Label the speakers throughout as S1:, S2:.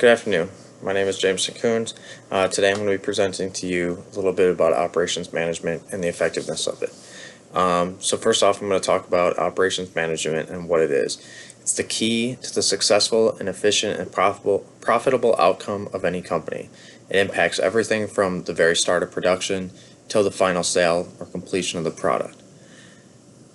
S1: Good afternoon. My name is Jameson Coons. Today I'm going to be presenting to you a little bit about operations management and the effectiveness of it. So first off, I'm going to talk about operations management and what it is. It's the key to the successful and efficient and profitable outcome of any company. It impacts everything from the very start of production till the final sale or completion of the product.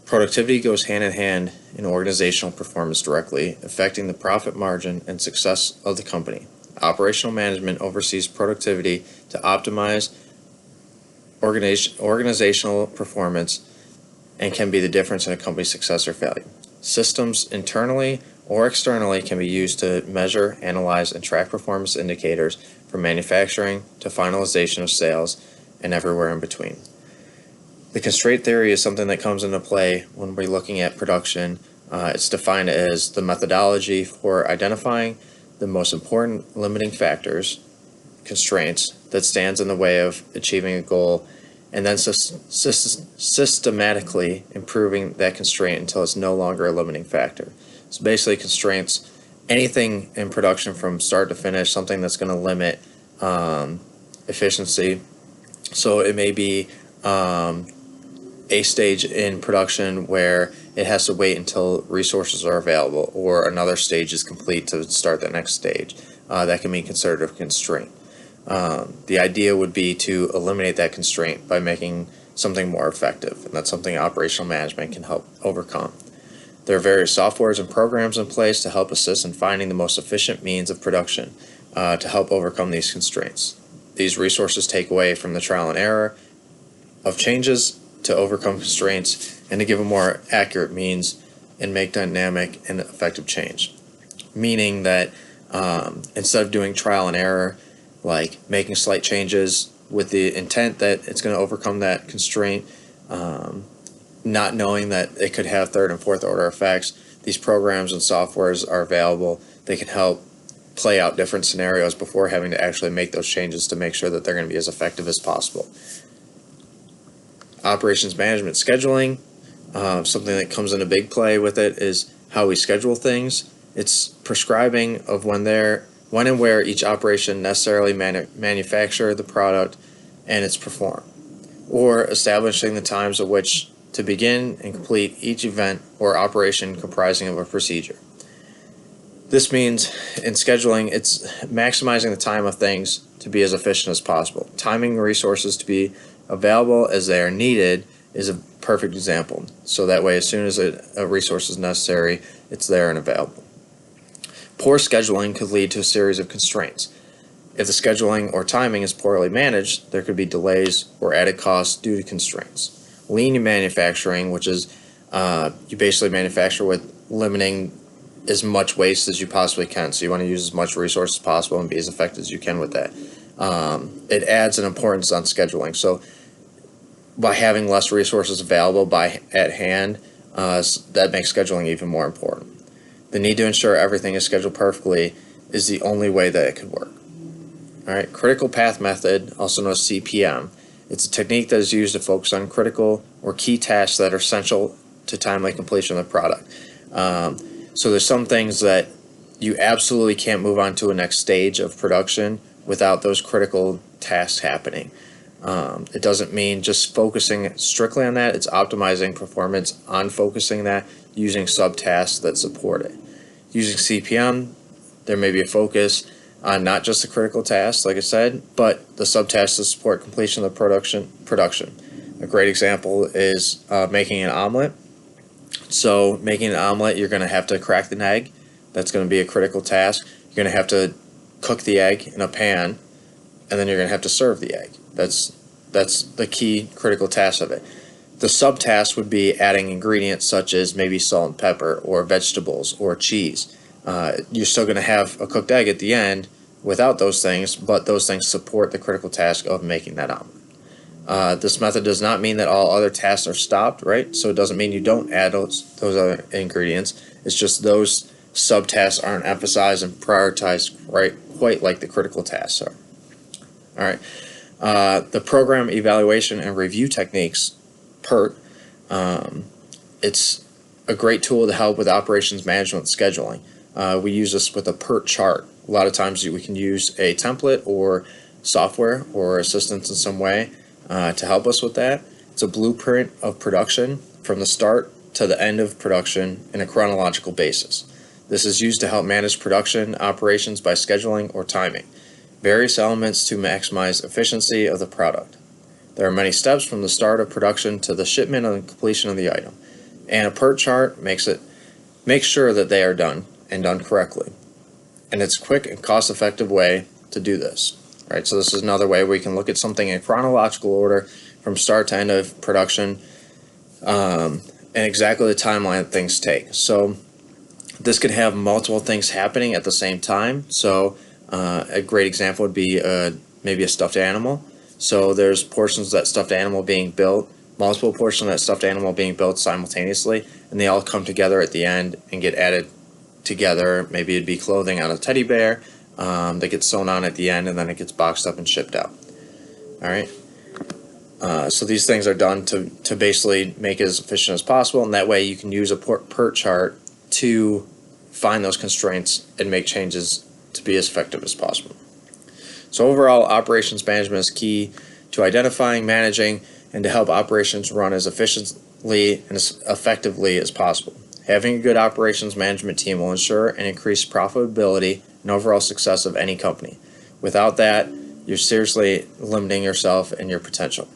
S1: Productivity goes hand in hand in organizational performance directly, affecting the profit margin and success of the company. Operational management oversees productivity to optimize organizational performance and can be the difference in a company's success or failure. Systems internally or externally can be used to measure, analyze, and track performance indicators from manufacturing to finalization of sales and everywhere in between. The constraint theory is something that comes into play when we're looking at production. It's defined as the methodology for identifying the most important limiting factors, constraints, that stands in the way of achieving a goal, and then systematically improving that constraint until it's no longer a limiting factor. So basically constraints, anything in production from start to finish, something that's going to limit efficiency. So it may be a stage in production where it has to wait until resources are available, or another stage is complete to start the next stage. That can be considered a constraint. The idea would be to eliminate that constraint by making something more effective, and that's something operational management can help overcome. There are various softwares and programs in place to help assist in finding the most efficient means of production to help overcome these constraints. These resources take away from the trial and error of changes to overcome constraints and to give a more accurate means and make dynamic and effective change. Meaning that instead of doing trial and error, like making slight changes with the intent that it's going to overcome that constraint, not knowing that it could have third and fourth order effects, these programs and softwares are available. They can help play out different scenarios before having to actually make those changes to make sure that they're going to be as effective as possible. Operations management scheduling, something that comes into big play with it is how we schedule things. It's prescribing of when and where each operation necessarily manufacture the product and it's performed, or establishing the times at which to begin and complete each event or operation comprising of a procedure. This means in scheduling, it's maximizing the time of things to be as efficient as possible. Timing resources to be available as they are needed is a perfect example. So that way, as soon as a resource is necessary, it's there and available. Poor scheduling could lead to a series of constraints. If the scheduling or timing is poorly managed, there could be delays or added costs due to constraints. Lean manufacturing, which is you basically manufacture with limiting as much waste as you possibly can. So you want to use as much resources as possible and be as effective as you can with that. It adds an importance on scheduling. So by having less resources available at hand, that makes scheduling even more important. The need to ensure everything is scheduled perfectly is the only way that it could work. All right, critical path method, also known as CPM. It's a technique that is used to focus on critical or key tasks that are essential to timely completion of the product. So there's some things that you absolutely can't move on to a next stage of production without those critical tasks happening. It doesn't mean just focusing strictly on that. It's optimizing performance on focusing that using subtasks that support it. Using CPM, there may be a focus on not just the critical tasks, like I said, but the subtasks to support completion of the production. A great example is making an omelet. So making an omelet, you're going to have to crack an egg. That's going to be a critical task. You're going to have to cook the egg in a pan, and then you're going to have to serve the egg. That's the key critical task of it. The subtask would be adding ingredients such as maybe salt and pepper or vegetables or cheese. You're still going to have a cooked egg at the end without those things, but those things support the critical task of making that omelet. This method does not mean that all other tasks are stopped, right? So it doesn't mean you don't add those other ingredients. It's just those subtasks aren't emphasized and prioritized quite like the critical tasks are. All right. The program evaluation and review techniques, PERT, it's a great tool to help with operations management scheduling. We use this with a PERT chart, A lot of times we can use a template or software or assistance in some way to help us with that. It's a blueprint of production from the start to the end of production in a chronological basis. This is used to help manage production operations by scheduling or timing various elements to maximize efficiency of the product. There are many steps from the start of production to the shipment and completion of the item, and a PERT chart makes sure that they are done and done correctly. And it's a quick and cost-effective way to do this. Right? So this is another way we can look at something in chronological order from start to end of production, and exactly the timeline that things take. So this could have multiple things happening at the same time. So a great example would be maybe a stuffed animal. So there's portions of that stuffed animal being built, multiple portions of that stuffed animal being built simultaneously, and they all come together at the end and get added together. Maybe it'd be clothing on a teddy bear that gets sewn on at the end, and then it gets boxed up and shipped out. All right. So these things are done to basically make it as efficient as possible, and that way you can use a PERT chart to find those constraints and make changes to be as effective as possible. So overall, operations management is key to identifying, managing, and to help operations run as efficiently and as effectively as possible. Having a good operations management team will ensure and increase profitability and overall success of any company. Without that, you're seriously limiting yourself and your potential.